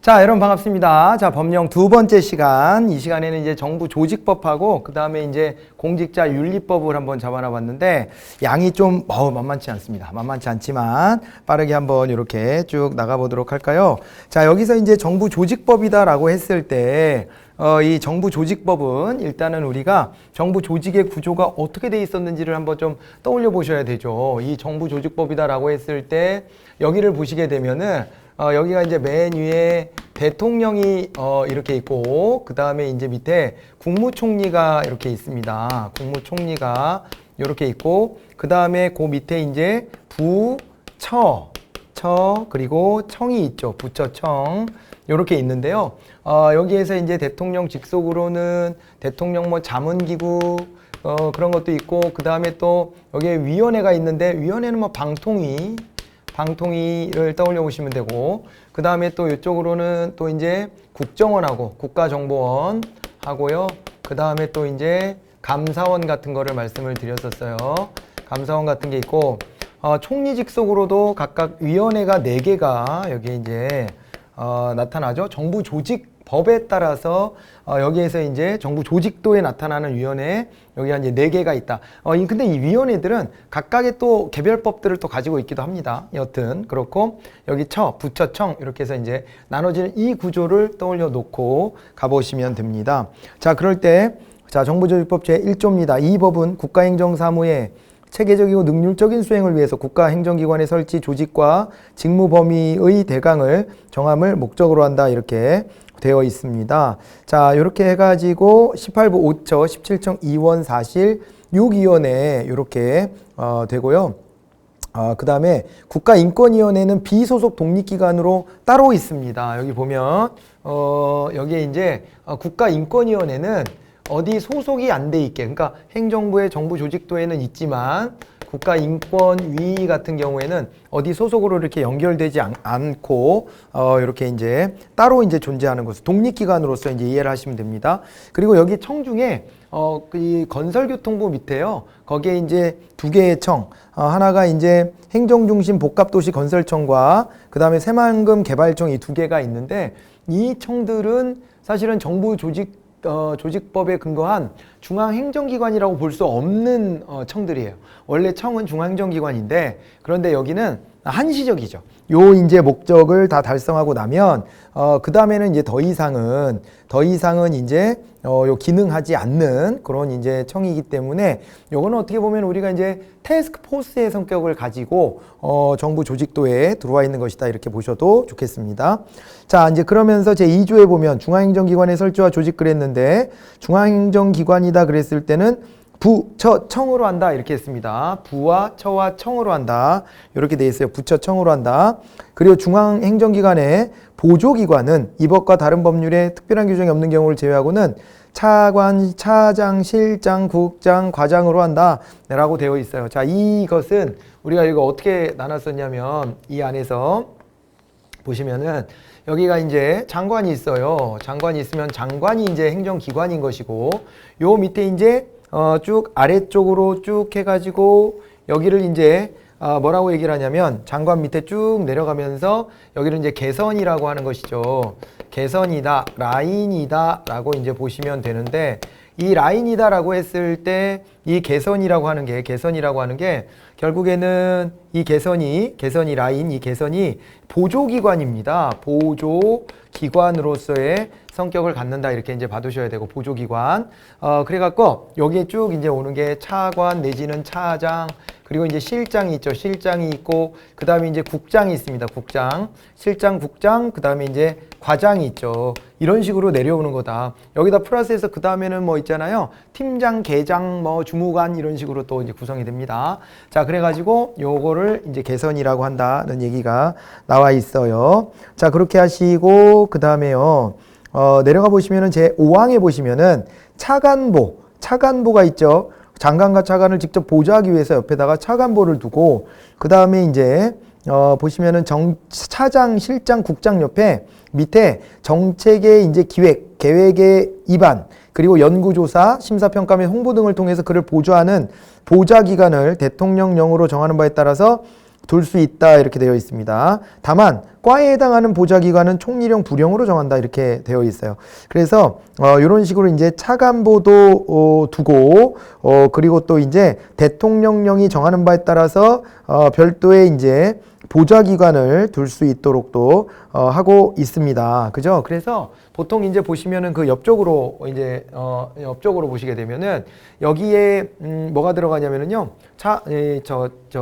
자, 여러분 반갑습니다. 자, 법령 두 번째 시간. 이 시간에는 이제 정부 조직법하고 그 다음에 이제 공직자 윤리법을 한번 잡아놔 봤는데 양이 좀 만만치 않습니다. 만만치 않지만 빠르게 한번 이렇게 쭉 나가보도록 할까요? 자, 여기서 이제 정부 조직법이다라고 했을 때 이 정부 조직법은 일단은 우리가 정부 조직의 구조가 어떻게 돼 있었는지를 한번 좀 떠올려 보셔야 되죠. 이 정부 조직법이다라고 했을 때 여기를 보시게 되면은 여기가 이제 맨 위에 대통령이 이렇게 있고 그 다음에 이제 밑에 국무총리가 이렇게 있습니다. 국무총리가 이렇게 있고 그 다음에 그 밑에 이제 부처 그리고 청이 있죠. 부처청 이렇게 있는데요. 여기에서 이제 대통령 직속으로는 대통령 뭐 자문기구 그런 것도 있고 그 다음에 또 여기에 위원회가 있는데 위원회는 뭐 방통위를 떠올려 보시면 되고 그 다음에 또 이쪽으로는 또 이제 국정원하고 국가정보원 하고요. 그 다음에 또 이제 감사원 같은 거를 말씀을 드렸었어요. 감사원 같은 게 있고 총리 직속으로도 각각 위원회가 4개가 여기에 이제 나타나죠. 정부 조직법에 따라서 여기에서 이제 정부 조직도에 나타나는 위원회 여기가 이제 4개가 있다. 근데 이 위원회들은 각각의 또 개별법들을 또 가지고 있기도 합니다. 여튼 그렇고 여기 부처청 이렇게 해서 이제 나눠지는 이 구조를 떠올려 놓고 가보시면 됩니다. 자, 그럴 때 정부조직법 제1조입니다. 이 법은 국가행정사무의 체계적이고 능률적인 수행을 위해서 국가행정기관의 설치 조직과 직무 범위의 대강을 정함을 목적으로 한다 이렇게 되어 있습니다. 자, 이렇게 해가지고 18부 5처, 17청 2원 사실 6위원회 이렇게 되고요. 그 다음에 국가인권위원회는 비소속 독립기관으로 따로 있습니다. 여기 보면 여기에 이제 국가인권위원회는 어디 소속이 안 돼 있게, 그러니까 행정부의 정부 조직도에는 있지만 국가인권위 같은 경우에는 어디 소속으로 이렇게 연결되지 않고 이렇게 이제 따로 이제 존재하는 것을 독립기관으로서 이제 이해를 하시면 됩니다. 그리고 여기 청 중에 이 건설교통부 밑에요. 거기에 이제 2개의 청, 하나가 이제 행정중심 복합도시 건설청과 그 다음에 새만금 개발청 이 2개가 있는데 이 청들은 사실은 정부 조직법에 근거한 중앙행정기관이라고 볼 수 없는 청들이에요. 원래 청은 중앙행정기관인데 그런데 여기는 한시적이죠. 요 이제 목적을 다 달성하고 나면 그 다음에는 이제 더 이상은 이제 요 기능하지 않는 그런 이제 청이기 때문에 요거는 어떻게 보면 우리가 이제 태스크 포스의 성격을 가지고 정부 조직도에 들어와 있는 것이다 이렇게 보셔도 좋겠습니다. 자, 이제 그러면서 제2조에 보면 중앙행정기관의 설치와 조직 그랬는데 중앙행정기관이다 그랬을 때는 부처청으로 한다 이렇게 했습니다. 부와 처와 청으로 한다 이렇게 돼 있어요. 부처청으로 한다. 그리고 중앙행정기관의 보조기관은 이 법과 다른 법률에 특별한 규정이 없는 경우를 제외하고는 차관, 차장, 실장, 국장, 과장으로 한다 라고 되어 있어요. 자, 이것은 우리가 이거 어떻게 나눴었냐면 이 안에서 보시면은 여기가 이제 장관이 있어요. 장관이 있으면 장관이 이제 행정기관인 것이고 요 밑에 이제 쭉 아래쪽으로 쭉 해가지고 여기를 이제 뭐라고 얘기를 하냐면 장관 밑에 쭉 내려가면서 여기를 이제 개선이라고 하는 것이죠. 개선이다, 라인이다 라고 이제 보시면 되는데 이 라인이다 라고 했을 때 이 개선이라고 하는 게 결국에는 이 개선이 라인, 이 개선이 보조기관입니다. 보조기관으로서의 성격을 갖는다 이렇게 이제 봐두셔야 되고 보조기관. 그래갖고 여기에 쭉 이제 오는 게 차관 내지는 차장 그리고 이제 실장이 있죠. 실장이 있고 그 다음에 이제 국장이 있습니다. 국장, 실장, 국장, 그 다음에 이제 과장이 있죠. 이런 식으로 내려오는 거다. 여기다 플러스해서 그 다음에는 뭐 있잖아요. 팀장, 계장, 뭐 주무관 이런 식으로 또 이제 구성이 됩니다. 자, 그래가지고 요거를 이제 개선이라고 한다는 얘기가 나와 있어요. 자, 그렇게 하시고 그 다음에요. 내려가 보시면은 제 5항에 보시면은 차관보가 있죠. 장관과 차관을 직접 보좌하기 위해서 옆에다가 차관보를 두고 그 다음에 이제 보시면은 차장, 실장, 국장 옆에 밑에 정책의 이제 계획의 입안 그리고 연구조사, 심사평가 및 홍보 등을 통해서 그를 보좌하는 보좌기관을 대통령령으로 정하는 바에 따라서 둘 수 있다 이렇게 되어 있습니다. 다만 과에 해당하는 보좌기관은 총리령, 부령으로 정한다 이렇게 되어 있어요. 그래서 이런 식으로 이제 차관보도 두고 그리고 또 이제 대통령령이 정하는 바에 따라서 별도의 이제 보좌기관을 둘 수 있도록 또 하고 있습니다. 그죠? 그래서 보통 이제 보시면은 그 옆쪽으로 이제 옆쪽으로 보시게 되면은 여기에 뭐가 들어가냐면은요.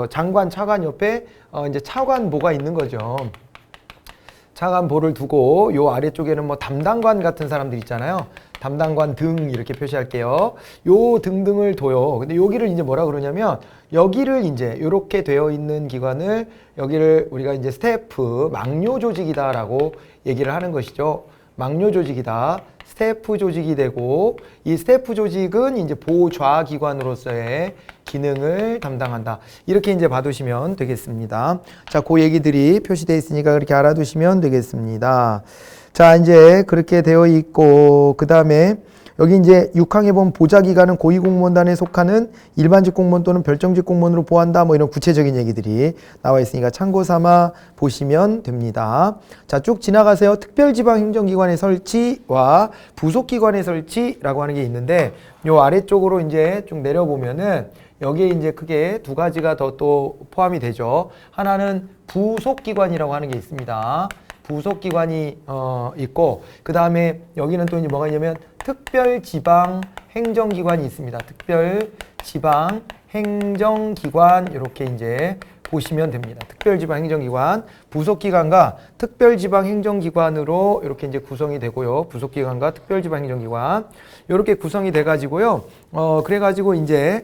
장관 차관 옆에 이제 차관보가 있는 거죠. 차관보를 두고 요 아래쪽에는 뭐 담당관 같은 사람들 있잖아요. 담당관 등 이렇게 표시할게요. 요 등등을 둬요. 근데 여기를 이제 뭐라 그러냐면 여기를 이제 이렇게 되어 있는 기관을 여기를 우리가 이제 스태프 막료 조직이다라고 얘기를 하는 것이죠. 막료 조직이다. 스태프 조직이 되고 이 스태프 조직은 이제 보좌 기관으로서의 기능을 담당한다. 이렇게 이제 봐두시면 되겠습니다. 자, 그 얘기들이 표시되어 있으니까 그렇게 알아두시면 되겠습니다. 자, 이제 그렇게 되어 있고, 그 다음에 여기 이제 6항에 보면 보좌기관은 고위공무원단에 속하는 일반직 공무원 또는 별정직 공무원으로 보한다. 뭐 이런 구체적인 얘기들이 나와 있으니까 참고 삼아 보시면 됩니다. 자, 쭉 지나가세요. 특별지방행정기관의 설치와 부속기관의 설치라고 하는 게 있는데 요 아래쪽으로 이제 쭉 내려보면은 여기에 이제 크게 두 가지가 더 또 포함이 되죠. 하나는 부속기관이라고 하는 게 있습니다. 부속기관이 있고 그 다음에 여기는 또 이제 뭐가 있냐면 특별지방행정기관이 있습니다. 특별지방행정기관 이렇게 이제 보시면 됩니다. 특별지방행정기관, 부속기관과 특별지방행정기관으로 이렇게 이제 구성이 되고요. 부속기관과 특별지방행정기관 이렇게 구성이 돼가지고요. 그래가지고 이제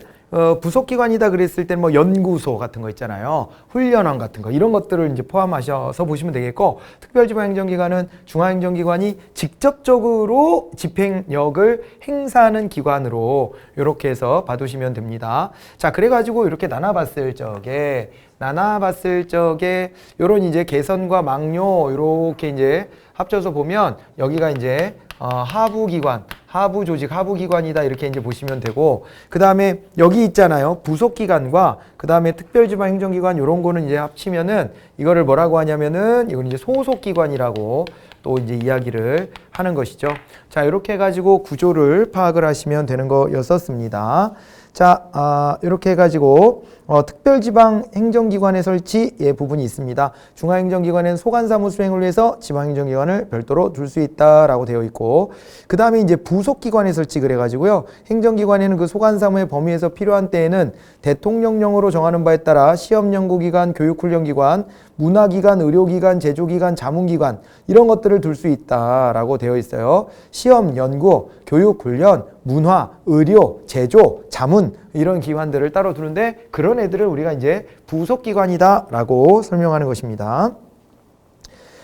부속기관이다 그랬을 때 뭐 연구소 같은 거 있잖아요. 훈련원 같은 거 이런 것들을 이제 포함하셔서 보시면 되겠고 특별지방행정기관은 중앙행정기관이 직접적으로 집행력을 행사하는 기관으로 이렇게 해서 봐두시면 됩니다. 자, 그래가지고 이렇게 나눠봤을 적에 요런 이제 개선과 막료 이렇게 이제 합쳐서 보면 여기가 이제 하부기관, 하부조직, 하부기관이다 이렇게 이제 보시면 되고 그 다음에 여기 있잖아요. 부속기관과 그 다음에 특별지방행정기관 이런 거는 이제 합치면은 이거를 뭐라고 하냐면은 이건 이제 소속기관이라고 또 이제 이야기를 하는 것이죠. 자, 이렇게 해가지고 구조를 파악을 하시면 되는 거였었습니다. 자, 이렇게 해가지고 특별지방행정기관의 설치의 부분이 있습니다. 중앙행정기관에는 소관사무 수행을 위해서 지방행정기관을 별도로 둘 수 있다라고 되어 있고 그 다음에 이제 부속기관의 설치 그래가지고요. 행정기관에는 그 소관사무의 범위에서 필요한 때에는 대통령령으로 정하는 바에 따라 시험연구기관, 교육훈련기관, 문화기관, 의료기관, 제조기관, 자문기관 이런 것들을 둘 수 있다라고 되어 있어요. 시험, 연구, 교육, 훈련, 문화, 의료, 제조, 자문 이런 기관들을 따로 두는데 그런 애들을 우리가 이제 부속기관이다라고 설명하는 것입니다.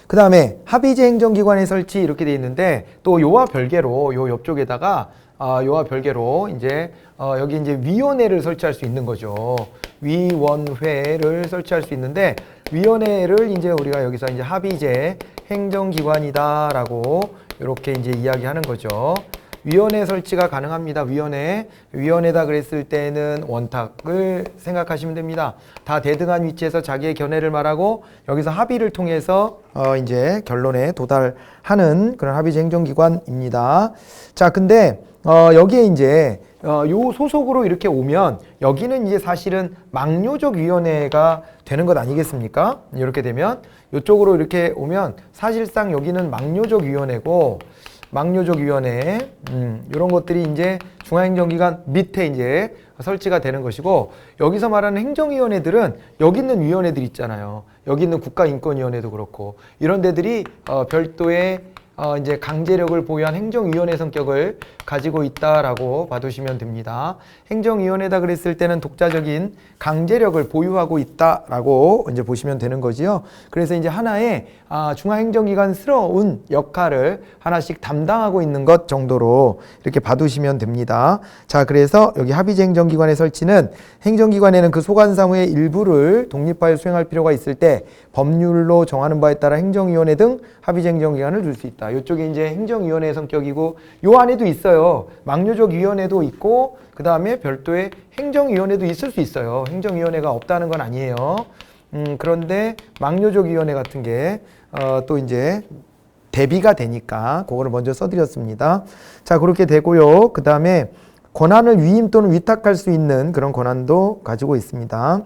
그 다음에 합의제 행정기관의 설치 이렇게 되어 있는데 또 요와 별개로 요 옆쪽에다가 요와 별개로 이제 여기 이제 위원회를 설치할 수 있는 거죠. 위원회를 설치할 수 있는데 위원회를 이제 우리가 여기서 이제 합의제 행정기관이다라고 이렇게 이제 이야기하는 거죠. 위원회 설치가 가능합니다. 위원회다 그랬을 때는 원탁을 생각하시면 됩니다. 다 대등한 위치에서 자기의 견해를 말하고 여기서 합의를 통해서 이제 결론에 도달하는 그런 합의제 행정기관입니다. 자, 근데 여기에 이제 요 소속으로 이렇게 오면 여기는 이제 사실은 막료적 위원회가 되는 것 아니겠습니까? 이렇게 되면 이쪽으로 이렇게 오면 사실상 여기는 막료적 위원회고 막료적 위원회 이런 것들이 이제 중앙행정기관 밑에 이제 설치가 되는 것이고 여기서 말하는 행정위원회들은 여기 있는 위원회들 있잖아요. 여기 있는 국가인권위원회도 그렇고 이런 데들이 별도의 이제 강제력을 보유한 행정위원회 성격을 가지고 있다라고 봐두시면 됩니다. 행정위원회다 그랬을 때는 독자적인 강제력을 보유하고 있다라고 이제 보시면 되는 거지요. 그래서 이제 하나의 중앙행정기관스러운 역할을 하나씩 담당하고 있는 것 정도로 이렇게 봐두시면 됩니다. 자, 그래서 여기 합의제 행정기관의 설치는 행정기관에는 그 소관사무의 일부를 독립하여 수행할 필요가 있을 때 법률로 정하는 바에 따라 행정위원회 등 합의제 행정기관을 둘 수 있다. 이쪽에 이제 행정위원회 성격이고 요 안에도 있어요. 막료적 위원회도 있고 그 다음에 별도의 행정위원회도 있을 수 있어요. 행정위원회가 없다는 건 아니에요. 그런데 막료적 위원회 같은 게 또 이제 대비가 되니까 그거를 먼저 써드렸습니다. 자, 그렇게 되고요. 그 다음에 권한을 위임 또는 위탁할 수 있는 그런 권한도 가지고 있습니다.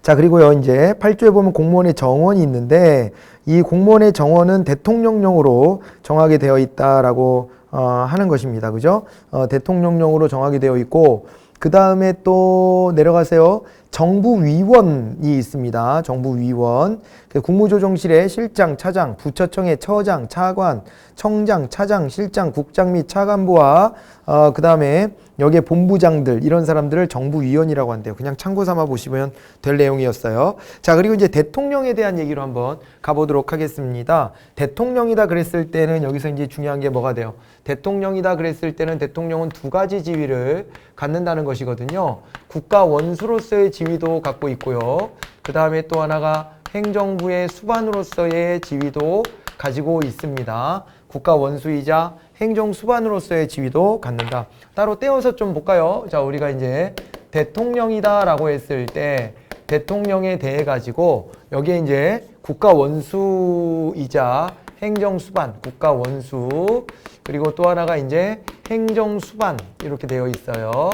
자, 그리고요, 이제 8조에 보면 공무원의 정원이 있는데 이 공무원의 정원은 대통령령으로 정하게 되어 있다라고 하는 것입니다. 그죠? 대통령령으로 정하게 되어 있고, 그 다음에 또 내려가세요. 정부위원이 있습니다. 정부위원. 국무조정실의 실장, 차장, 부처청의 처장, 차관, 청장, 차장, 실장, 국장 및 차관부와 그 다음에 여기에 본부장들 이런 사람들을 정부위원이라고 한대요. 그냥 참고 삼아 보시면 될 내용이었어요. 자, 그리고 이제 대통령에 대한 얘기로 한번 가보도록 하겠습니다. 대통령이다 그랬을 때는 여기서 이제 중요한 게 뭐가 돼요? 대통령이다 그랬을 때는 대통령은 두 가지 지위를 갖는다는 것이거든요. 국가 원수로서의 지위도 갖고 있고요. 그 다음에 또 하나가 행정부의 수반으로서의 지위도 가지고 있습니다. 국가 원수이자 행정 수반으로서의 지위도 갖는다. 따로 떼어서 좀 볼까요? 자, 우리가 이제 대통령이다 라고 했을 때 대통령에 대해 가지고 여기에 이제 국가 원수이자 행정 수반, 국가 원수, 그리고 또 하나가 이제 행정 수반 이렇게 되어 있어요.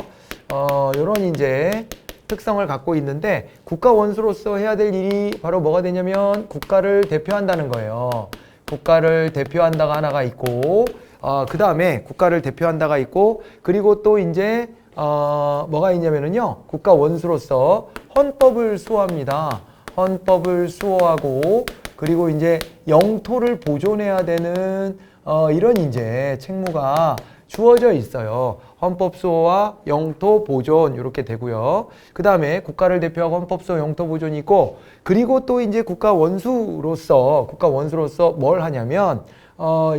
요런 이제 특성을 갖고 있는데 국가 원수로서 해야 될 일이 바로 뭐가 되냐면 국가를 대표한다는 거예요. 국가를 대표한다가 하나가 있고, 그 다음에 국가를 대표한다가 있고, 그리고 또 이제 뭐가 있냐면은요, 국가 원수로서 헌법을 수호합니다. 헌법을 수호하고, 그리고 이제 영토를 보존해야 되는 이런 이제 책무가 주어져 있어요. 헌법 수호와 영토 보존 이렇게 되고요. 그 다음에 국가를 대표하고 헌법 수호, 영토 보존이 있고, 그리고 또 이제 국가 원수로서 뭘 하냐면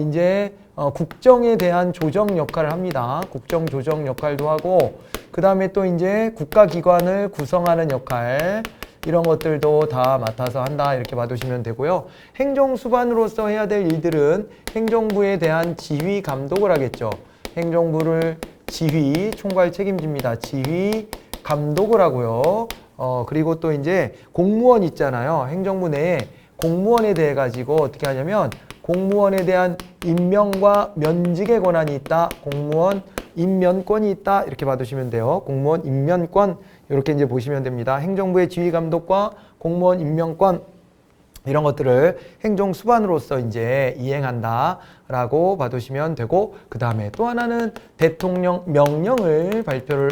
이제 국정에 대한 조정 역할을 합니다. 국정 조정 역할도 하고, 그 다음에 또 이제 국가기관을 구성하는 역할, 이런 것들도 다 맡아서 한다 이렇게 봐두시면 되고요. 행정수반으로서 해야 될 일들은 행정부에 대한 지휘 감독을 하겠죠. 행정부를 지휘, 총괄 책임집니다. 지휘 감독을 하고요. 그리고 또 이제 공무원 있잖아요. 행정부 내에 공무원에 대해 가지고 어떻게 하냐면 공무원에 대한 임명과 면직의 권한이 있다. 공무원 임면권이 있다. 이렇게 봐두시면 돼요. 공무원 임면권 이렇게 이제 보시면 됩니다. 행정부의 지휘 감독과 공무원 임명권 이런 것들을 행정 수반으로서 이제 이행한다라고 봐두시면 되고, 그 다음에 또 하나는 대통령 명령을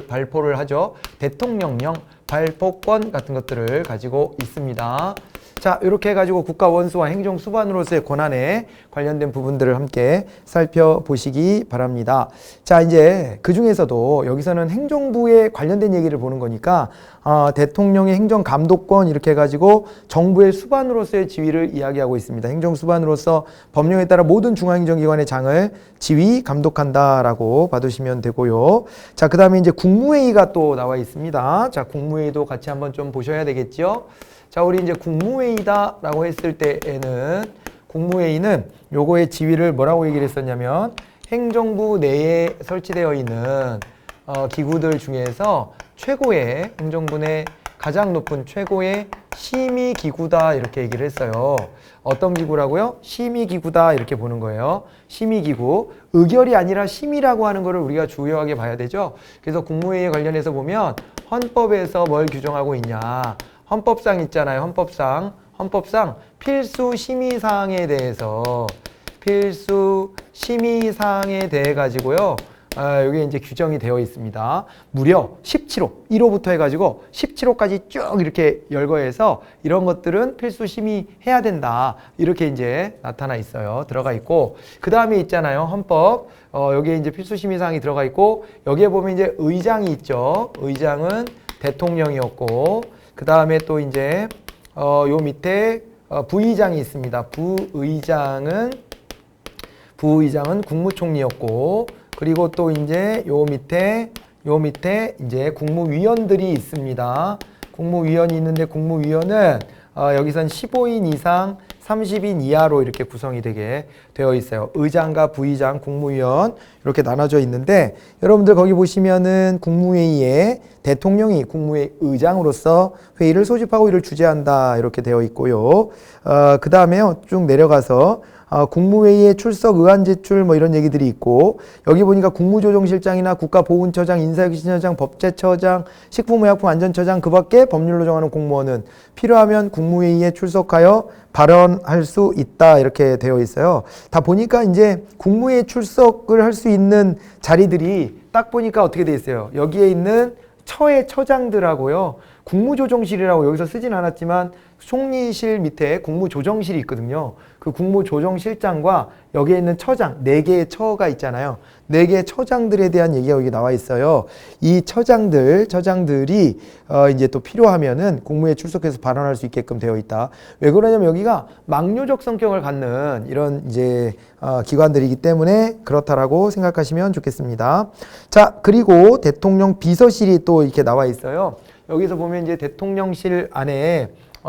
발표를 하죠. 대통령령 발포권 같은 것들을 가지고 있습니다. 자, 이렇게 해가지고 국가 원수와 행정 수반으로서의 권한에 관련된 부분들을 함께 살펴보시기 바랍니다. 자, 이제 그 중에서도 여기서는 행정부에 관련된 얘기를 보는 거니까 대통령의 행정 감독권 이렇게 해가지고 정부의 수반으로서의 지위를 이야기하고 있습니다. 행정 수반으로서 법령에 따라 모든 중앙행정기관의 장을 지휘 감독한다라고 봐두시면 되고요. 자, 그 다음에 이제 국무회의가 또 나와 있습니다. 자, 국무회의도 같이 한번 좀 보셔야 되겠죠. 자, 우리 이제 국무회의다라고 했을 때에는 국무회의는 요거의 지위를 뭐라고 얘기를 했었냐면 행정부 내에 설치되어 있는 기구들 중에서 최고의 행정부 내 가장 높은 최고의 심의기구다 이렇게 얘기를 했어요. 어떤 기구라고요? 심의기구다 이렇게 보는 거예요. 심의기구. 의결이 아니라 심의라고 하는 거를 우리가 중요하게 봐야 되죠. 그래서 국무회의에 관련해서 보면 헌법에서 뭘 규정하고 있냐. 헌법상 있잖아요. 헌법상 필수 심의사항에 대해서 대해 가지고요. 여기 이제 규정이 되어 있습니다. 무려 17호, 1호부터 해가지고 17호까지 쭉 이렇게 열거해서 이런 것들은 필수 심의해야 된다. 이렇게 이제 나타나 있어요. 들어가 있고, 그 다음에 있잖아요. 헌법. 여기에 이제 필수 심의사항이 들어가 있고, 여기에 보면 이제 의장이 있죠. 의장은 대통령이었고, 그 다음에 또 이제 요 밑에 부의장이 있습니다. 부의장은 국무총리였고, 그리고 또 이제 요 밑에 이제 국무위원들이 있습니다. 국무위원이 있는데 국무위원은 여기선 15인 이상 30인 이하로 이렇게 구성이 되게 되어 있어요. 의장과 부의장, 국무위원 이렇게 나눠져 있는데 여러분들 거기 보시면은 국무회의에 대통령이 국무회의 의장으로서 회의를 소집하고 이를 주재한다 이렇게 되어 있고요. 그 다음에요 쭉 내려가서 국무회의에 출석, 의안 제출 뭐 이런 얘기들이 있고 여기 보니까 국무조정실장이나 국가보훈처장, 인사혁신처장, 법제처장, 식품의약품안전처장 그 밖에 법률로 정하는 공무원은 필요하면 국무회의에 출석하여 발언할 수 있다 이렇게 되어 있어요. 다 보니까 이제 국무회의 출석을 할 수 있는 자리들이 딱 보니까 어떻게 돼 있어요. 여기에 있는 처의 처장들하고요. 국무조정실이라고 여기서 쓰진 않았지만 총리실 밑에 국무조정실이 있거든요. 그 국무조정실장과 여기에 있는 처장, 4개의 처가 있잖아요. 4개의 처장들에 대한 얘기가 여기 나와 있어요. 이 처장들이 이제 또 필요하면은 국무회에 출석해서 발언할 수 있게끔 되어 있다. 왜 그러냐면 여기가 막료적 성격을 갖는 이런 이제 기관들이기 때문에 그렇다라고 생각하시면 좋겠습니다. 자, 그리고 대통령 비서실이 또 이렇게 나와 있어요. 여기서 보면 이제 대통령실 안에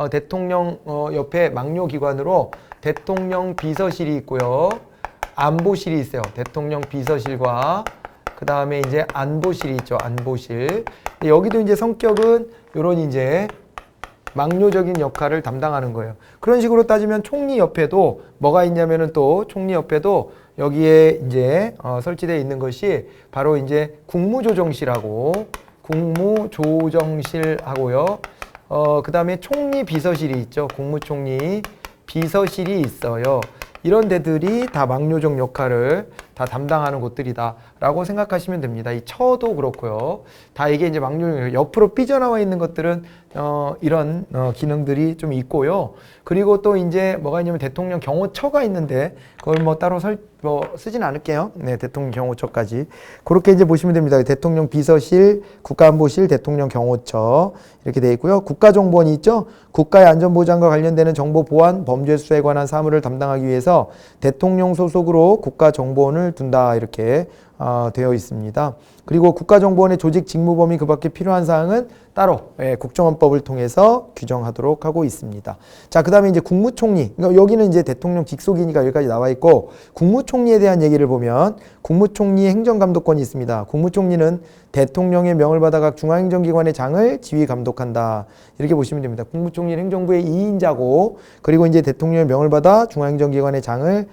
대통령 옆에 막료 기관으로 대통령 비서실이 있고요. 안보실이 있어요. 대통령 비서실과 그 다음에 이제 안보실이 있죠. 안보실. 여기도 이제 성격은 이런 이제 막료적인 역할을 담당하는 거예요. 그런 식으로 따지면 총리 옆에도 뭐가 있냐면은 또 총리 옆에도 여기에 이제 설치되어 있는 것이 바로 이제 국무조정실하고요. 그 다음에 총리 비서실이 있죠. 국무총리 비서실이 있어요. 이런 데들이 다 막료적 역할을 다 담당하는 곳들이다 라고 생각하시면 됩니다. 이 처도 그렇고요. 다 이게 이제 막료 옆으로 삐져나와 있는 것들은 이런 기능들이 좀 있고요. 그리고 또 이제 뭐가 있냐면 대통령 경호처가 있는데 그걸 뭐 따로 쓰진 않을게요. 네, 대통령 경호처까지. 그렇게 이제 보시면 됩니다. 대통령 비서실, 국가안보실, 대통령 경호처 이렇게 되어 있고요. 국가정보원이 있죠. 국가의 안전보장과 관련되는 정보 보안, 범죄 수사에 관한 사무를 담당하기 위해서 대통령 소속으로 국가정보원을 둔다 이렇게 되어 있습니다. 그리고 국가정보원의 조직 직무 범위 그 밖에 필요한 사항은 따로 국정원법을 통해서 규정하도록 하고 있습니다. 자, 그 다음에 이제 국무총리. 여기는 이제 대통령 직속이니까 여기까지 나와 있고 국무총리에 대한 얘기를 보면 국무총리의 행정감독권이 있습니다. 국무총리는 대통령의 명을 받아 각 중앙행정기관의 장을 지휘 감독한다. 이렇게 보시면 됩니다. 국무총리는 행정부의 2인자고 그리고 이제 대통령의 명을 받아 중앙행정기관의 장을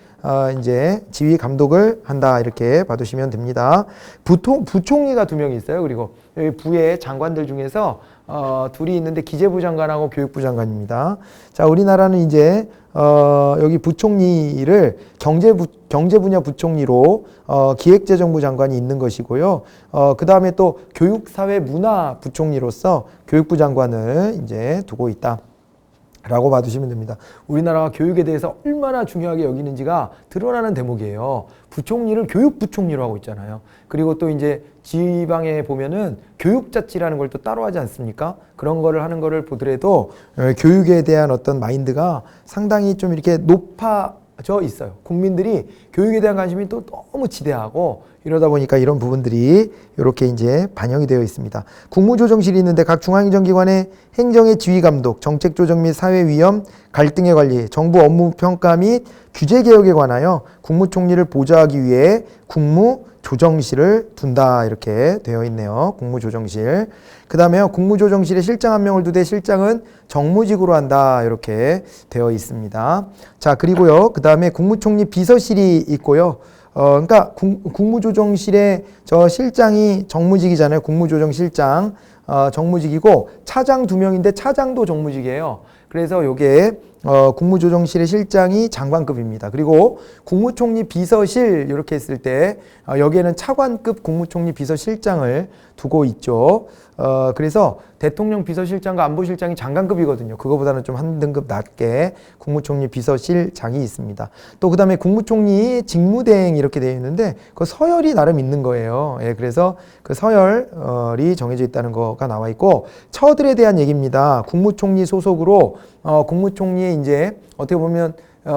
이제 지휘 감독을 한다. 이렇게 봐두시면 됩니다. 부총리가 2명이 있어요. 그리고 여기 부의 장관들 중에서 둘이 있는데 기재부 장관하고 교육부 장관입니다. 자, 우리나라는 이제 여기 부총리를 경제분야 부총리로 기획재정부 장관이 있는 것이고요. 그 다음에 또 교육사회문화 부총리로서 교육부 장관을 이제 두고 있다. 라고 봐두시면 됩니다. 우리나라가 교육에 대해서 얼마나 중요하게 여기는지가 드러나는 대목이에요. 부총리를 교육부총리로 하고 있잖아요. 그리고 또 이제 지방에 보면은 교육자치라는 걸 또 따로 하지 않습니까? 그런 거를 하는 거를 보더라도 교육에 대한 어떤 마인드가 상당히 좀 이렇게 높아져 있어요. 국민들이 교육에 대한 관심이 또 너무 지대하고 이러다 보니까 이런 부분들이 이렇게 이제 반영이 되어 있습니다. 국무조정실이 있는데 각 중앙행정기관의 행정의 지휘감독, 정책조정 및 사회위험, 갈등의 관리, 정부 업무 평가 및 규제개혁에 관하여 국무총리를 보좌하기 위해 국무조정실을 둔다. 이렇게 되어 있네요. 국무조정실. 그 다음에요. 국무조정실에 실장 1명을 두되 실장은 정무직으로 한다. 이렇게 되어 있습니다. 자, 그리고요. 그 다음에 국무총리 비서실이 있고요. 그러니까 국무조정실의 저 실장이 정무직이잖아요. 국무조정실장 정무직이고 차장 2명인데 차장도 정무직이에요. 그래서 요게 국무조정실의 실장이 장관급입니다. 그리고 국무총리 비서실 이렇게 했을 때 여기에는 차관급 국무총리 비서실장을 두고 있죠. 그래서 대통령 비서실장과 안보실장이 장관급이거든요. 그거보다는 좀 한 등급 낮게 국무총리 비서실장이 있습니다. 또 그 다음에 국무총리 직무대행 이렇게 되어 있는데 그 서열이 나름 있는 거예요. 예, 그래서 그 서열이 정해져 있다는 거가 나와 있고 처들에 대한 얘기입니다. 국무총리 소속으로 국무총리의 이제 어떻게 보면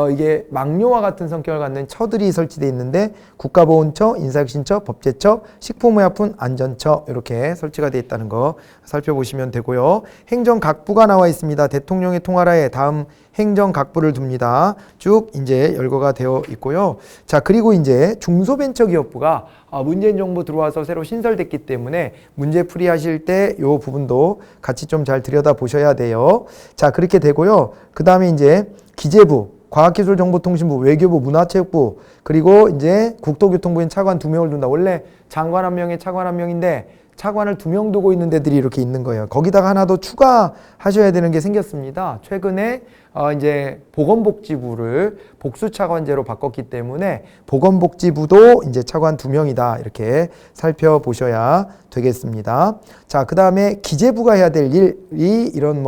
이게 망료와 같은 성격을 갖는 처들이 설치되어 있는데 국가보훈처, 인사혁신처, 법제처, 식품의약품안전처 이렇게 설치가 되어 있다는 거 살펴보시면 되고요. 행정각부가 나와 있습니다. 대통령의 통할하에 다음 행정각부를 둡니다. 쭉 이제 열거가 되어 있고요. 자, 그리고 이제 중소벤처기업부가 문재인 정부 들어와서 새로 신설됐기 때문에 문제 풀이하실 때 이 부분도 같이 좀 잘 들여다 보셔야 돼요. 자, 그렇게 되고요. 그 다음에 이제 기재부, 과학기술정보통신부, 외교부, 문화체육부, 그리고 이제 국토교통부엔 차관 2명을 둔다. 원래 장관 1명에 차관 1명인데 차관을 2명 두고 있는 데들이 이렇게 있는 거예요. 거기다가 하나 더 추가하셔야 되는 게 생겼습니다. 최근에 이제 보건복지부를 복수차관제로 바꿨기 때문에 보건복지부도 이제 차관 2명이다. 이렇게 살펴보셔야 되겠습니다. 자, 그 다음에 기재부가 해야 될 일이 이런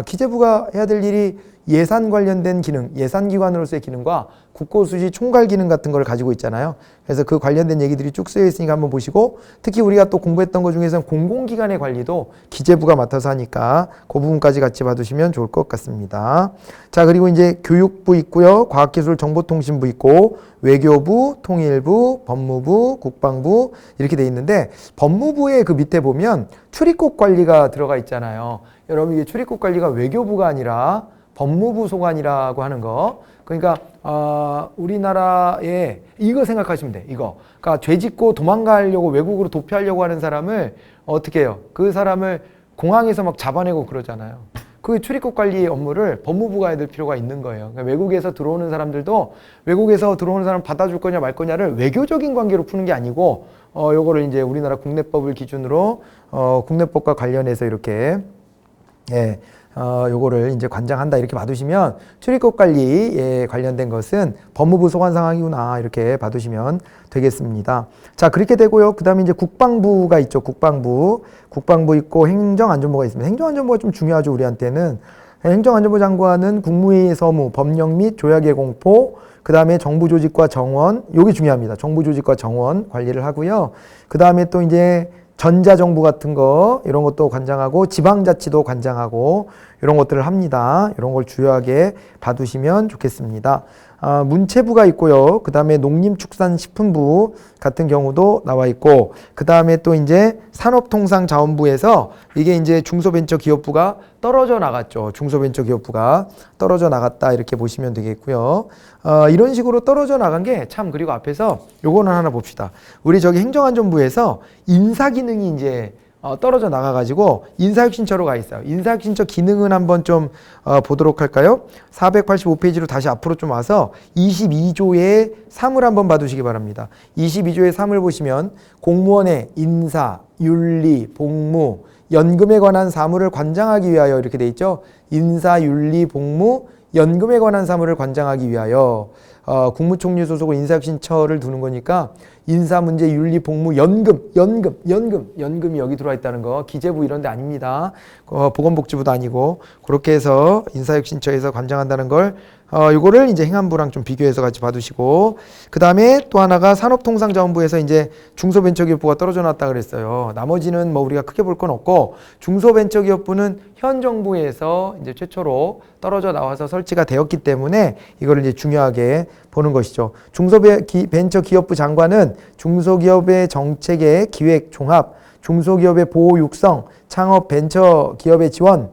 기재부가 해야 될 일이 예산 관련된 기능, 예산기관으로서의 기능과 국고수지 총괄 기능 같은 걸 가지고 있잖아요. 그래서 그 관련된 얘기들이 쭉 쓰여 있으니까 한번 보시고, 특히 우리가 또 공부했던 것 중에서는 공공기관의 관리도 기재부가 맡아서 하니까 그 부분까지 같이 봐두시면 좋을 것 같습니다. 자, 그리고 이제 교육부 있고요. 과학기술정보통신부 있고, 외교부, 통일부, 법무부, 국방부 이렇게 돼 있는데, 법무부의 그 밑에 보면 출입국 관리가 들어가 있잖아요. 여러분, 이게 출입국 관리가 외교부가 아니라 법무부 소관이라고 하는 거. 그러니까 우리나라에 이거 생각하시면 돼. 이거. 그러니까 죄 짓고 도망가려고 외국으로 도피하려고 하는 사람을 어떻게 해요? 그 사람을 공항에서 막 잡아내고 그러잖아요. 그 출입국 관리 업무를 법무부가 해야 될 필요가 있는 거예요. 그러니까 외국에서 들어오는 사람들도 외국에서 들어오는 사람 받아줄 거냐 말 거냐를 외교적인 관계로 푸는 게 아니고 요거를 이제 우리나라 국내법을 기준으로 국내법과 관련해서 이렇게 요거를 이제 관장한다 이렇게 봐두시면 출입국 관리에 관련된 것은 법무부 소관 상황이구나 이렇게 봐두시면 되겠습니다. 자, 그렇게 되고요. 그 다음에 이제 국방부가 있죠. 국방부 있고 행정안전부가 있습니다. 행정안전부가 좀 중요하죠. 우리한테는. 행정안전부 장관은 국무회의 서무, 법령 및 조약의 공포, 그 다음에 정부 조직과 정원, 요게 중요합니다. 정부 조직과 정원 관리를 하고요. 그 다음에 또 이제 전자정부 같은 거 이런 것도 관장하고 지방자치도 관장하고 이런 것들을 합니다. 이런 걸 주요하게 봐두시면 좋겠습니다. 문체부가 있고요. 그 다음에 농림축산식품부 같은 경우도 나와 있고, 그 다음에 또 이제 산업통상자원부에서 이게 이제 중소벤처기업부가 떨어져 나갔죠. 중소벤처기업부가 떨어져 나갔다 이렇게 보시면 되겠고요. 이런 식으로 떨어져 나간 게 참, 그리고 앞에서 요거는 하나 봅시다. 우리 저기 행정안전부에서 인사기능이 이제 떨어져 나가가지고 인사혁신처로 가 있어요. 인사혁신처 기능은 한번 좀 보도록 할까요? 485페이지로 다시 앞으로 좀 와서 22조의 3을 한번 봐두시기 바랍니다. 22조의 3을 보시면 공무원의 인사, 윤리, 복무, 연금에 관한 사무를 관장하기 위하여 이렇게 돼 있죠. 인사, 윤리, 복무, 연금에 관한 사무를 관장하기 위하여 국무총리 소속의 인사혁신처를 두는 거니까 인사문제, 윤리, 복무, 연금이 여기 들어와 있다는 거. 기재부 이런 데 아닙니다. 보건복지부도 아니고 그렇게 해서 인사혁신처에서 관장한다는 걸 요거를 이제 행안부랑 좀 비교해서 같이 봐두시고, 그 다음에 또 하나가 산업통상자원부에서 이제 중소벤처기업부가 떨어져 나왔다 그랬어요. 나머지는 뭐 우리가 크게 볼 건 없고, 중소벤처기업부는 현 정부에서 이제 최초로 떨어져 나와서 설치가 되었기 때문에 이거를 이제 중요하게 보는 것이죠. 중소벤처기업부 장관은 중소기업의 정책의 기획 종합, 중소기업의 보호 육성, 창업 벤처기업의 지원,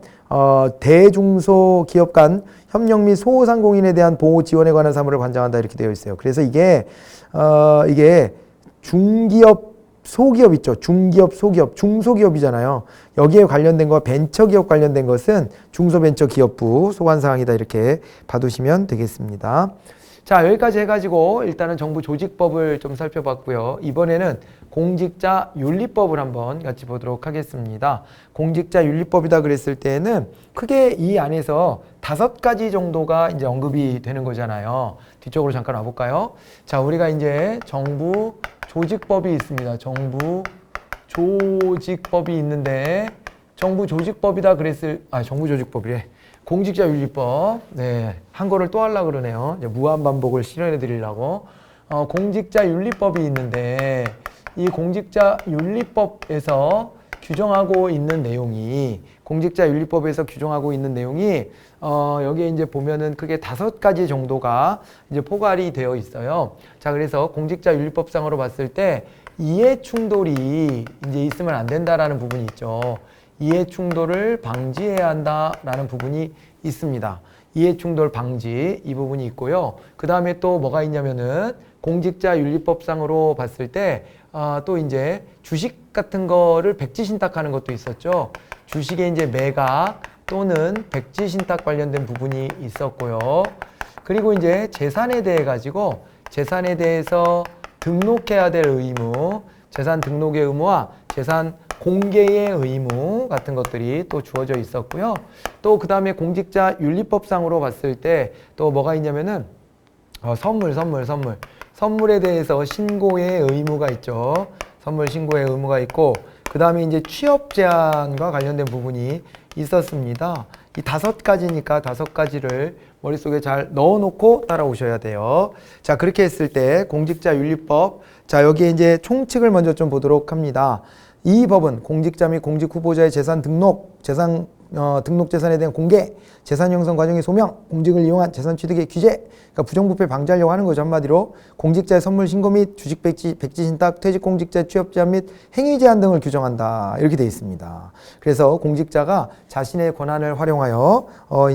대중소기업 간 협력 및 소상공인에 대한 보호 지원에 관한 사무를 관장한다 이렇게 되어 있어요. 그래서 이게 중기업, 소기업 있죠. 중기업, 소기업, 중소기업이잖아요. 여기에 관련된 거, 벤처기업 관련된 것은 중소벤처기업부 소관사항이다 이렇게 봐두시면 되겠습니다. 자, 여기까지 해가지고 일단은 정부 조직법을 좀 살펴봤고요. 이번에는 공직자윤리법을 한번 같이 보도록 하겠습니다. 공직자윤리법이다 그랬을 때는 크게 이 안에서 5가지 정도가 이제 언급이 되는 거잖아요. 뒤쪽으로 잠깐 와볼까요? 자, 우리가 이제 정부 조직법이 있습니다. 정부 조직법이 있는데, 정부 조직법이다 그랬을, 정부 조직법이래. 공직자윤리법. 네, 한거를 또 하려고 그러네요. 이제 무한반복을 실현해 드리려고. 공직자윤리법이 있는데, 이 공직자윤리법에서 규정하고 있는 내용이 공직자윤리법에서 규정하고 있는 내용이 여기에 이제 보면은 크게 5가지 정도가 이제 포괄이 되어 있어요. 자, 그래서 공직자윤리법상으로 봤을 때 이해 충돌이 이제 있으면 안 된다라는 부분이 있죠. 이해 충돌을 방지해야 한다라는 부분이 있습니다. 이해 충돌 방지 이 부분이 있고요. 그 다음에 또 뭐가 있냐면은 공직자윤리법상으로 봤을 때 또 이제 주식 같은 거를 백지신탁하는 것도 있었죠. 주식의 이제 매각 또는 백지신탁 관련된 부분이 있었고요. 그리고 이제 재산에 대해 가지고 재산에 대해서 등록해야 될 의무, 재산 등록의 의무와 재산 공개의 의무 같은 것들이 또 주어져 있었고요. 또 그 다음에 공직자윤리법상으로 봤을 때 또 뭐가 있냐면은 선물에 대해서 신고의 의무가 있죠. 선물 신고의 의무가 있고, 그 다음에 이제 취업 제한과 관련된 부분이 있었습니다. 이 5가지니까 5가지를 머릿속에 잘 넣어놓고 따라오셔야 돼요. 자, 그렇게 했을 때 공직자윤리법, 자, 여기에 이제 총칙을 먼저 좀 보도록 합니다. 이 법은 공직자 및 공직 후보자의 재산 등록, 등록 재산에 대한 공개, 재산 형성 과정의 소명, 공직을 이용한 재산 취득의 규제, 그러니까 부정부패 방지하려고 하는 거죠. 한마디로 공직자의 선물 신고 및 주식 백지 신탁, 퇴직 공직자의 취업 제한 및 행위 제한 등을 규정한다. 이렇게 되어 있습니다. 그래서 공직자가 자신의 권한을 활용하여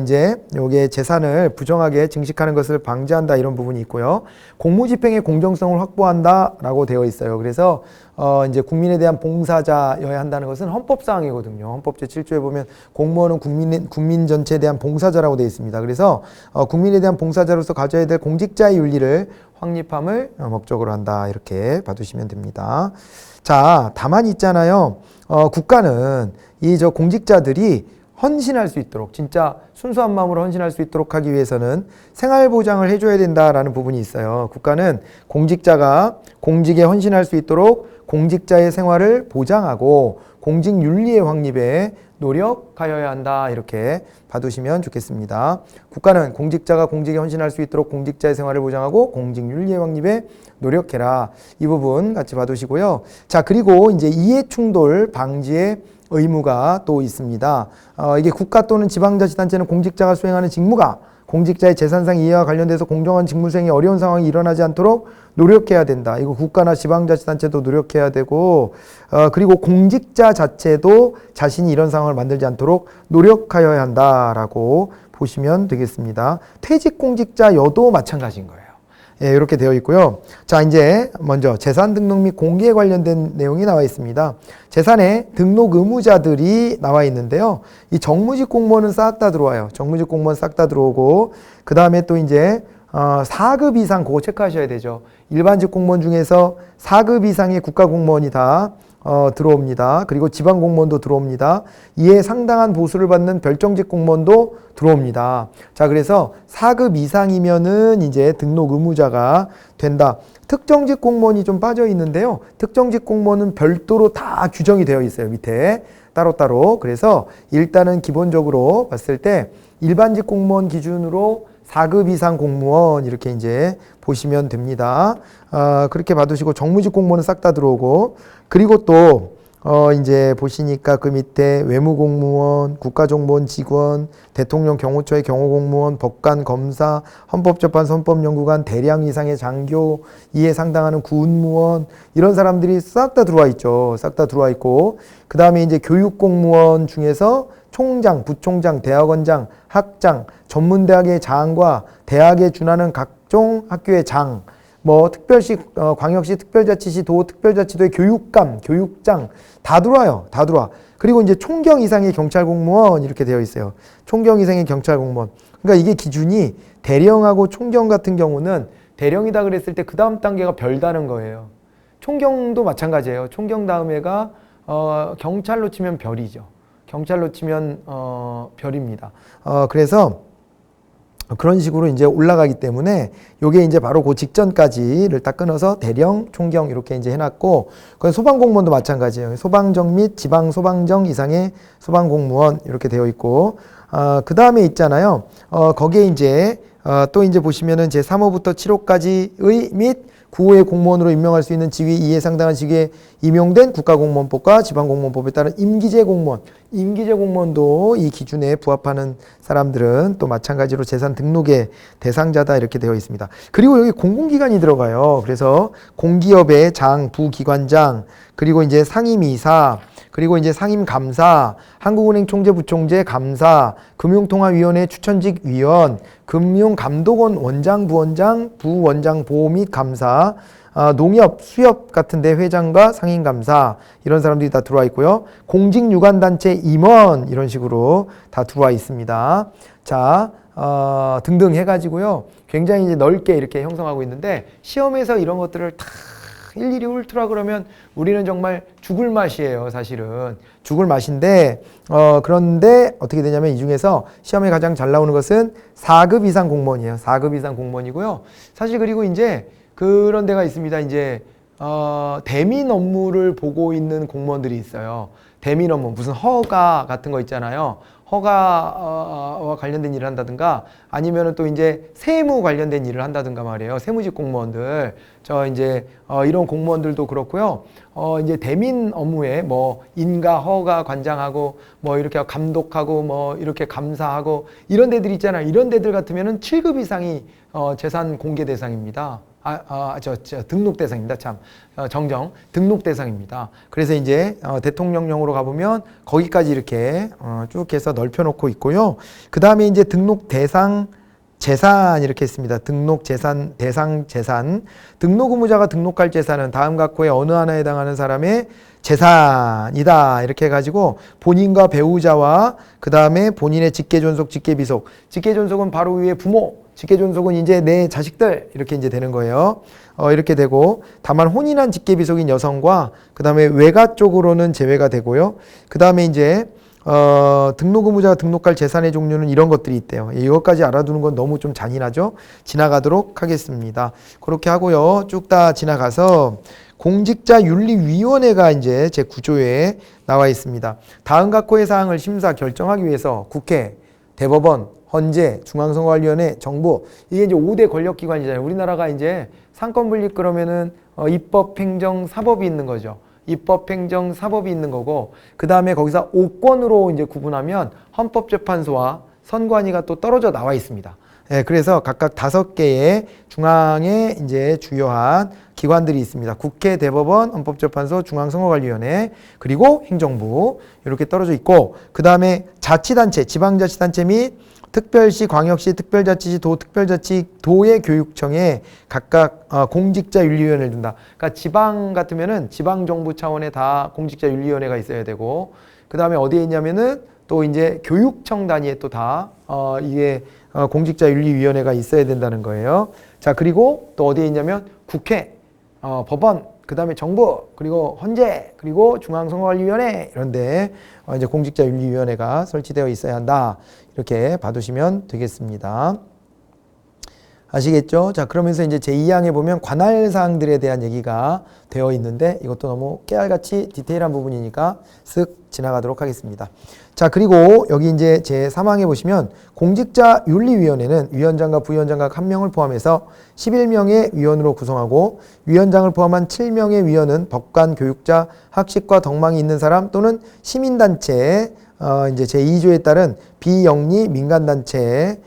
이제 여기에 재산을 부정하게 증식하는 것을 방지한다, 이런 부분이 있고요. 공무집행의 공정성을 확보한다라고 되어 있어요. 그래서 이제 국민에 대한 봉사자여야 한다는 것은 헌법사항이거든요. 헌법 제7조에 보면 공무원은 국민 전체에 대한 봉사자라고 되어 있습니다. 그래서 국민에 대한 봉사자로서 가져야 될 공직자의 윤리를 확립함을 목적으로 한다, 이렇게 봐두시면 됩니다. 자, 다만 있잖아요. 국가는 이 공직자들이 헌신할 수 있도록, 진짜 순수한 마음으로 헌신할 수 있도록 하기 위해서는 생활보장을 해줘야 된다라는 부분이 있어요. 국가는 공직자가 공직에 헌신할 수 있도록 공직자의 생활을 보장하고 공직윤리의 확립에 노력하여야 한다, 이렇게 봐두시면 좋겠습니다. 국가는 공직자가 공직에 헌신할 수 있도록 공직자의 생활을 보장하고 공직윤리의 확립에 노력해라. 이 부분 같이 봐두시고요. 자, 그리고 이제 이해충돌 방지의 의무가 또 있습니다. 이게 국가 또는 지방자치단체는 공직자가 수행하는 직무가 공직자의 재산상 이해와 관련돼서 공정한 직무 수행에 어려운 상황이 일어나지 않도록 노력해야 된다. 이거 국가나 지방자치단체도 노력해야 되고, 그리고 공직자 자체도 자신이 이런 상황을 만들지 않도록 노력하여야 한다라고 보시면 되겠습니다. 퇴직공직자여도 마찬가지인 거예요. 예, 이렇게 되어 있고요. 자, 이제 먼저 재산 등록 및 공개에 관련된 내용이 나와 있습니다. 재산에 등록 의무자들이 나와 있는데요. 이 정무직 공무원은 싹 다 들어와요. 정무직 공무원 싹 다 들어오고, 그 다음에 또 이제 4급 이상 그거 체크하셔야 되죠. 일반직 공무원 중에서 4급 이상의 국가공무원이 다 들어옵니다. 그리고 지방공무원도 들어옵니다. 이에 상당한 보수를 받는 별정직 공무원도 들어옵니다. 자, 그래서 4급 이상이면은 이제 등록 의무자가 된다. 특정직 공무원이 좀 빠져 있는데요. 특정직 공무원은 별도로 다 규정이 되어 있어요. 밑에 따로따로. 그래서 일단은 기본적으로 봤을 때 일반직 공무원 기준으로 4급 이상 공무원 이렇게 이제 보시면 됩니다. 그렇게 봐두시고 정무직 공무원은 싹 다 들어오고, 그리고 또 이제 보시니까 그 밑에 외무공무원, 국가정보원 직원, 대통령 경호처의 경호공무원, 법관, 검사, 헌법재판소, 헌법연구관, 대량 이상의 장교, 이에 상당하는 군무원, 이런 사람들이 싹 다 들어와 있죠. 싹 다 들어와 있고, 그 다음에 이제 교육공무원 중에서 총장, 부총장, 대학원장, 학장, 전문대학의 장과 대학에 준하는 각종 학교의 장, 뭐 특별시, 광역시, 특별자치시, 도, 특별자치도의 교육감, 교육장 다 들어와요. 다 들어와. 그리고 이제 총경 이상의 경찰 공무원 이렇게 되어 있어요. 총경 이상의 경찰 공무원. 그러니까 이게 기준이 대령하고 총경 같은 경우는 대령이다 그랬을 때 그 다음 단계가 별다른 거예요. 총경도 마찬가지예요. 총경 다음에가 경찰로 치면 별이죠. 경찰로 치면 별입니다. 그래서 그런 식으로 이제 올라가기 때문에 요게 이제 바로 그 직전까지를 딱 끊어서 대령, 총경 이렇게 이제 해놨고, 그건 소방공무원도 마찬가지예요. 소방정 및 지방 소방정 이상의 소방공무원 이렇게 되어 있고, 그 다음에 있잖아요. 거기에 이제 또 이제 보시면은 제 3호부터 7호까지의 및 구의 공무원으로 임명할 수 있는 지위 이에 상당한 직위에 임용된 국가공무원법과 지방공무원법에 따른 임기제 공무원, 임기제 공무원도 이 기준에 부합하는 사람들은 또 마찬가지로 재산 등록의 대상자다 이렇게 되어 있습니다. 그리고 여기 공공기관이 들어가요. 그래서 공기업의 장, 부기관장, 그리고 이제 상임이사, 그리고 이제 상임감사, 한국은행 총재, 부총재, 감사, 금융통화위원회 추천직 위원, 금융감독원 원장, 부원장, 부원장 보호 및 감사, 농협, 수협 같은데 회장과 상임감사 이런 사람들이 다 들어와 있고요. 공직유관단체 임원 이런 식으로 다 들어와 있습니다. 자, 등등 해가지고요. 굉장히 이제 넓게 이렇게 형성하고 있는데 시험에서 이런 것들을 다 일일이 훑으라 그러면 우리는 정말 죽을 맛이에요. 사실은 죽을 맛인데 그런데 어떻게 되냐면 이 중에서 시험에 가장 잘 나오는 것은 4급 이상 공무원이에요. 4급 이상 공무원이고요. 사실 그리고 이제 그런 데가 있습니다. 이제 대민 업무를 보고 있는 공무원들이 있어요. 대민 업무 무슨 허가 같은 거 있잖아요. 허가와 관련된 일을 한다든가 아니면은 또 이제 세무 관련된 일을 한다든가 말이에요. 세무직 공무원들. 저 이제 이런 공무원들도 그렇고요. 이제 대민 업무에 뭐 인가, 허가, 관장하고 뭐 이렇게 감독하고 뭐 이렇게 감사하고 이런 데들 있잖아요. 이런 데들 같으면은 7급 이상이 재산 공개 대상입니다. 등록 대상입니다. 참. 정정. 등록 대상입니다. 그래서 이제 대통령령으로 가보면 거기까지 이렇게 쭉 해서 넓혀놓고 있고요. 그 다음에 이제 등록 대상 재산 이렇게 했습니다. 등록 재산, 대상 재산. 등록 의무자가 등록할 재산은 다음 각호의 어느 하나에 해당하는 사람의 재산이다. 이렇게 해가지고 본인과 배우자와 그 다음에 본인의 직계존속, 직계비속. 직계존속은 바로 위에 부모. 직계존속은 이제 내 자식들 이렇게 이제 되는 거예요. 이렇게 되고 다만 혼인한 직계비속인 여성과 그 다음에 외가 쪽으로는 제외가 되고요. 그 다음에 이제 등록 의무자가 등록할 재산의 종류는 이런 것들이 있대요. 이것까지 알아두는 건 너무 좀 잔인하죠. 지나가도록 하겠습니다. 그렇게 하고요. 쭉 다 지나가서 공직자윤리위원회가 이제 제 9조에 나와 있습니다. 다음 각호의 사항을 심사 결정하기 위해서 국회, 대법원, 헌재, 중앙선거관리위원회, 정부 이게 이제 5대 권력기관이잖아요. 우리나라가 이제 상권 분립 그러면은 입법, 행정, 사법이 있는 거죠. 입법, 행정, 사법이 있는 거고 그 다음에 거기서 5권으로 이제 구분하면 헌법재판소와 선관위가 또 떨어져 나와 있습니다. 예, 그래서 각각 5개의 중앙에 이제 주요한 기관들이 있습니다. 국회, 대법원, 헌법재판소, 중앙선거관리위원회, 그리고 행정부 이렇게 떨어져 있고 그 다음에 자치단체, 지방자치단체 및 특별시, 광역시, 특별자치시, 도, 특별자치, 도의 교육청에 각각 공직자윤리위원회를 둔다. 그러니까 지방 같으면은 지방정부 차원에 다 공직자윤리위원회가 있어야 되고 그 다음에 어디에 있냐면은 또 이제 교육청 단위에 또 다 이게 공직자윤리위원회가 있어야 된다는 거예요. 자, 그리고 또 어디에 있냐면 국회, 법원, 그 다음에 정부, 그리고 헌재, 그리고 중앙선거관리위원회 이런데 이제 공직자윤리위원회가 설치되어 있어야 한다. 이렇게 봐두시면 되겠습니다. 아시겠죠? 자, 그러면서 이제 제2항에 보면 관할 사항들에 대한 얘기가 되어 있는데 이것도 너무 깨알같이 디테일한 부분이니까 쓱 지나가도록 하겠습니다. 자, 그리고 여기 이제 제3항에 보시면 공직자윤리위원회는 위원장과 부위원장 각 1명을 포함해서 11명의 위원으로 구성하고 위원장을 포함한 7명의 위원은 법관, 교육자, 학식과 덕망이 있는 사람 또는 시민단체 이제 제2조에 따른 비영리 민간단체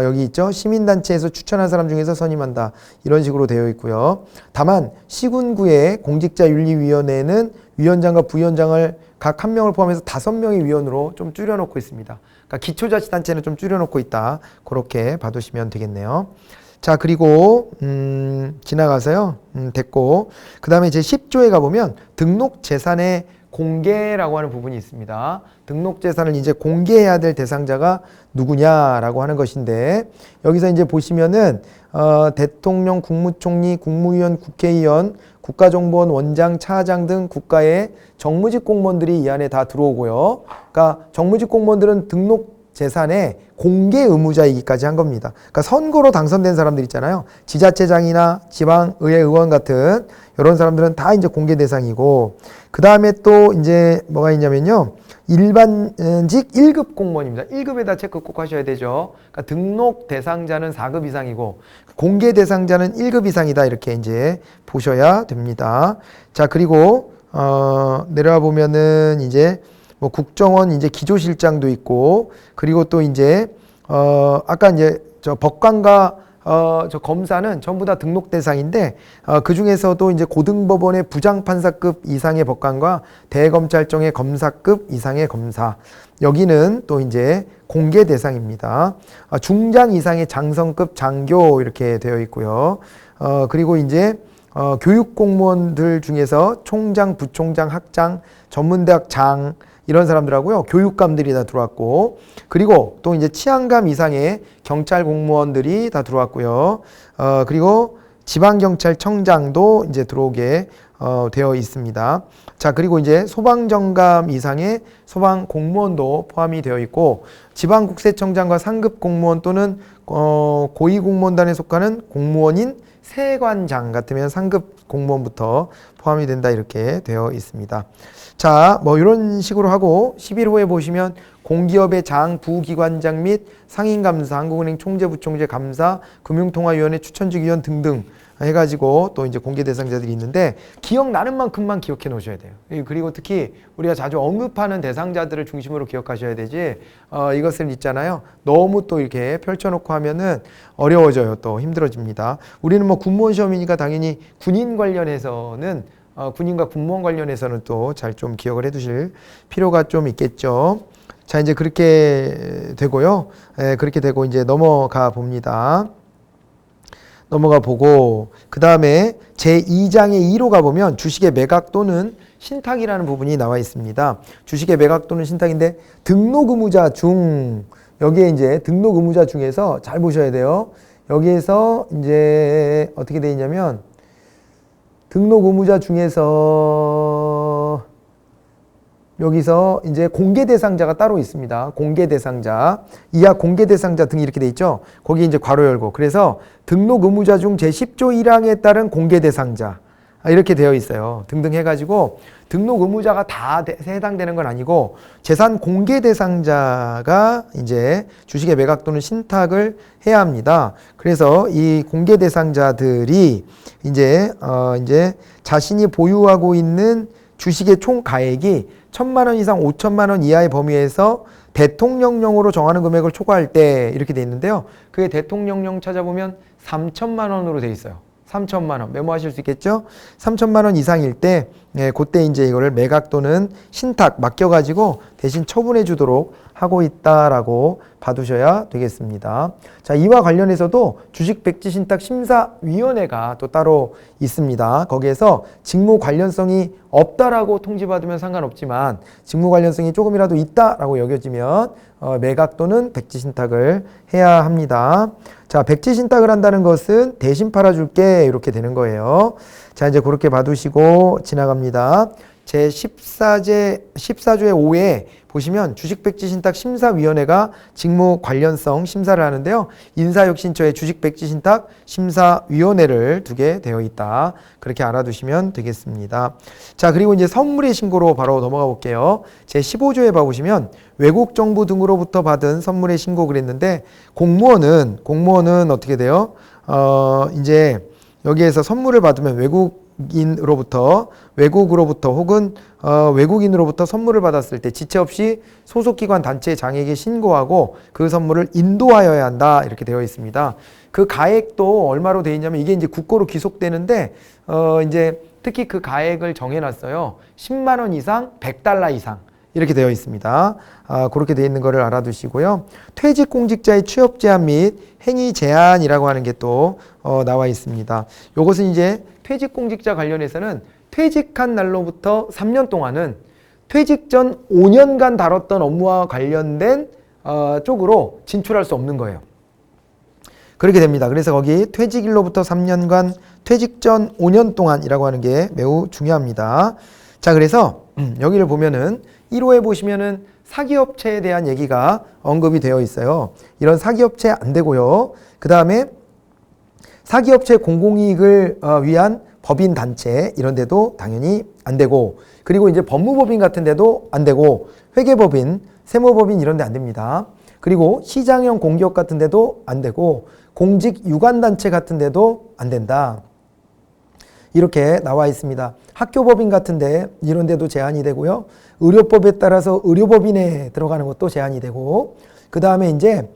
여기 있죠. 시민단체에서 추천한 사람 중에서 선임한다. 이런 식으로 되어 있고요. 다만 시군구의 공직자윤리위원회는 위원장과 부위원장을 각 1명을 포함해서 5명의 위원으로 좀 줄여놓고 있습니다. 그러니까 기초자치단체는 좀 줄여놓고 있다. 그렇게 봐두시면 되겠네요. 자, 그리고 지나가서요. 됐고 그 다음에 제 10조에 가보면 등록재산의 공개라고 하는 부분이 있습니다. 등록재산을 이제 공개해야 될 대상자가 누구냐라고 하는 것인데 여기서 이제 보시면은 대통령, 국무총리, 국무위원, 국회의원, 국가정보원 원장, 차장 등 국가의 정무직 공무원들이 이 안에 다 들어오고요. 그러니까 정무직 공무원들은 등록 재산의 공개 의무자이기까지 한 겁니다. 그러니까 선거로 당선된 사람들 있잖아요. 지자체장이나 지방의회 의원 같은 이런 사람들은 다 이제 공개 대상이고, 그 다음에 또 이제 뭐가 있냐면요. 일반직 1급 공무원입니다. 1급에다 체크 꼭 하셔야 되죠. 그러니까 등록 대상자는 4급 이상이고 공개 대상자는 1급 이상이다. 이렇게 이제 보셔야 됩니다. 자, 그리고 내려와 보면은 이제 뭐 국정원 이제 기조실장도 있고, 그리고 또 이제 아까 이제 저 법관과 저 검사는 전부 다 등록 대상인데, 그 중에서도 이제 고등법원의 부장판사급 이상의 법관과 대검찰청의 검사급 이상의 검사, 여기는 또 이제 공개 대상입니다. 중장 이상의 장성급 장교 이렇게 되어 있고요. 그리고 이제 교육 공무원들 중에서 총장, 부총장, 학장, 전문대학 장, 이런 사람들하고요. 교육감들이 다 들어왔고, 그리고 또 이제 치안감 이상의 경찰 공무원들이 다 들어왔고요. 그리고 지방경찰청장도 이제 들어오게 되어 있습니다. 자, 그리고 이제 소방정감 이상의 소방 공무원도 포함이 되어 있고, 지방국세청장과 상급 공무원 또는 고위공무원단에 속하는 공무원인 세관장 같으면 상급 공무원부터 포함이 된다. 이렇게 되어 있습니다. 자, 뭐 이런 식으로 하고 11호에 보시면 공기업의 장, 부기관장 및 상임감사, 한국은행 총재, 부총재, 감사, 금융통화위원회 추천직위원 등등 해가지고 또 이제 공개 대상자들이 있는데, 기억나는 만큼만 기억해 놓으셔야 돼요. 그리고 특히 우리가 자주 언급하는 대상자들을 중심으로 기억하셔야 되지, 이것을 있잖아요. 너무 또 이렇게 펼쳐놓고 하면은 어려워져요. 또 힘들어집니다. 우리는 뭐 군무원 시험이니까 당연히 군인 관련해서는 군인과 군무원 관련해서는 또 잘 좀 기억을 해 두실 필요가 좀 있겠죠. 자, 이제 그렇게 되고요. 그렇게 되고 이제 넘어가 봅니다. 넘어가 보고, 그 다음에 제2장의 2로 가보면 주식의 매각 또는 신탁이라는 부분이 나와 있습니다. 주식의 매각 또는 신탁인데, 등록 의무자 중, 여기에 이제 등록 의무자 중에서 잘 보셔야 돼요. 여기에서 이제 어떻게 되어 있냐면, 등록 의무자 중에서 여기서 이제 공개 대상자가 따로 있습니다. 공개 대상자, 이하 공개 대상자 등 이렇게 돼 있죠. 거기 이제 괄호 열고, 그래서 등록 의무자 중 제10조 1항에 따른 공개 대상자 이렇게 되어 있어요. 등등 해가지고 등록 의무자가 다 해당되는 건 아니고, 재산 공개 대상자가 이제 주식의 매각 또는 신탁을 해야 합니다. 그래서 이 공개 대상자들이 이제 자신이 보유하고 있는 주식의 총 가액이 1,000만 원 이상 5천만 원 이하의 범위에서 대통령령으로 정하는 금액을 초과할 때 이렇게 돼 있는데요. 그게 대통령령 찾아보면 3천만 원으로 돼 있어요. 3천만 원 메모하실 수 있겠죠? 3천만 원 이상일 때 그때 이제 이거를 매각 또는 신탁 맡겨가지고 대신 처분해 주도록 하고 있다라고 봐두셔야 되겠습니다. 자, 이와 관련해서도 주식백지신탁심사위원회가 또 따로 있습니다. 거기에서 직무 관련성이 없다라고 통지받으면 상관없지만, 직무 관련성이 조금이라도 있다라고 여겨지면 매각 또는 백지신탁을 해야 합니다. 자, 백지신탁을 한다는 것은 대신 팔아줄게 이렇게 되는 거예요. 자, 이제 그렇게 봐두시고 지나갑니다. 제14조의 5에 보시면 주식백지신탁심사위원회가 직무 관련성 심사를 하는데요. 인사혁신처에 주식백지신탁 심사위원회를 두게 되어 있다. 그렇게 알아두시면 되겠습니다. 자, 그리고 이제 선물의 신고로 바로 넘어가 볼게요. 제15조에 봐보시면 외국 정부 등으로부터 받은 선물의 신고 그랬는데, 공무원은 어떻게 돼요? 이제 여기에서 선물을 받으면 외국으로부터 혹은 외국인으로부터 선물을 받았을 때 지체 없이 소속기관 단체 장에게 신고하고 그 선물을 인도하여야 한다. 이렇게 되어 있습니다. 그 가액도 얼마로 되어 있냐면, 이게 이제 국고로 귀속되는데, 이제 특히 그 가액을 정해놨어요. 10만 원 이상, 100달러 이상. 이렇게 되어 있습니다. 그렇게 되어 있는 것을 알아두시고요. 퇴직 공직자의 취업 제한 및 행위 제한이라고 하는 게 또 나와 있습니다. 이것은 이제 퇴직 공직자 관련해서는 퇴직한 날로부터 3년 동안은 퇴직 전 5년간 다뤘던 업무와 관련된 쪽으로 진출할 수 없는 거예요. 그렇게 됩니다. 그래서 거기 퇴직일로부터 3년간 퇴직 전 5년 동안이라고 하는 게 매우 중요합니다. 자, 그래서 여기를 보면은 1호에 보시면은 사기업체에 대한 얘기가 언급이 되어 있어요. 이런 사기업체 안 되고요. 그 다음에 사기업체 공공이익을 위한 법인 단체 이런 데도 당연히 안 되고, 그리고 이제 법무법인 같은 데도 안 되고, 회계법인, 세무법인 이런 데 안 됩니다. 그리고 시장형 공기업 같은 데도 안 되고, 공직 유관단체 같은 데도 안 된다. 이렇게 나와 있습니다. 학교법인 같은데 이런 데도 제한이 되고요. 의료법에 따라서 의료법인에 들어가는 것도 제한이 되고, 그 다음에 이제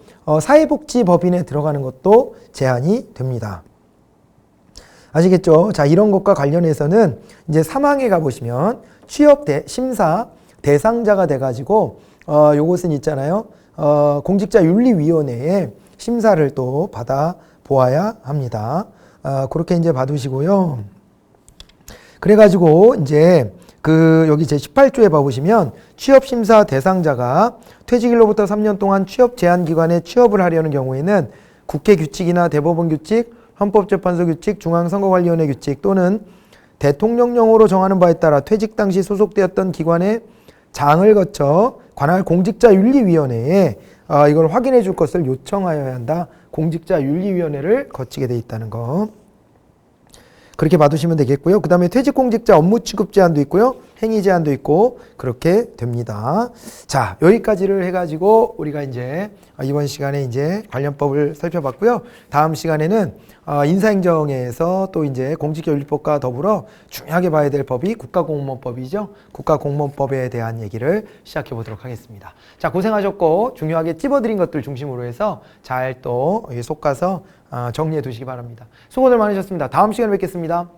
사회복지법인에 들어가는 것도 제한이 됩니다. 아시겠죠? 자, 이런 것과 관련해서는 이제 3항에 가보시면 취업 심사 대상자가 돼가지고 요것은 있잖아요. 공직자윤리위원회에 심사를 또 받아 보아야 합니다. 그렇게 이제 봐두시고요. 그래가지고 이제 여기 제 18조에 봐보시면 취업심사 대상자가 퇴직일로부터 3년 동안 취업 제한기관에 취업을 하려는 경우에는 국회 규칙이나 대법원 규칙, 헌법재판소 규칙, 중앙선거관리위원회 규칙 또는 대통령령으로 정하는 바에 따라 퇴직 당시 소속되었던 기관의 장을 거쳐 관할 공직자윤리위원회에 이걸 확인해 줄 것을 요청하여야 한다. 공직자윤리위원회를 거치게 돼 있다는 거. 그렇게 봐두시면 되겠고요. 그 다음에 퇴직공직자 업무 취급 제한도 있고요. 행위 제한도 있고 그렇게 됩니다. 자, 여기까지를 해가지고 우리가 이제 이번 시간에 이제 관련법을 살펴봤고요. 다음 시간에는 인사행정에서 또 이제 공직교육법과 더불어 중요하게 봐야 될 법이 국가공무원법이죠. 국가공무원법에 대한 얘기를 시작해 보도록 하겠습니다. 자, 고생하셨고 중요하게 찝어드린 것들 중심으로 해서 잘 또 속가서 정리해 두시기 바랍니다. 수고들 많으셨습니다. 다음 시간에 뵙겠습니다.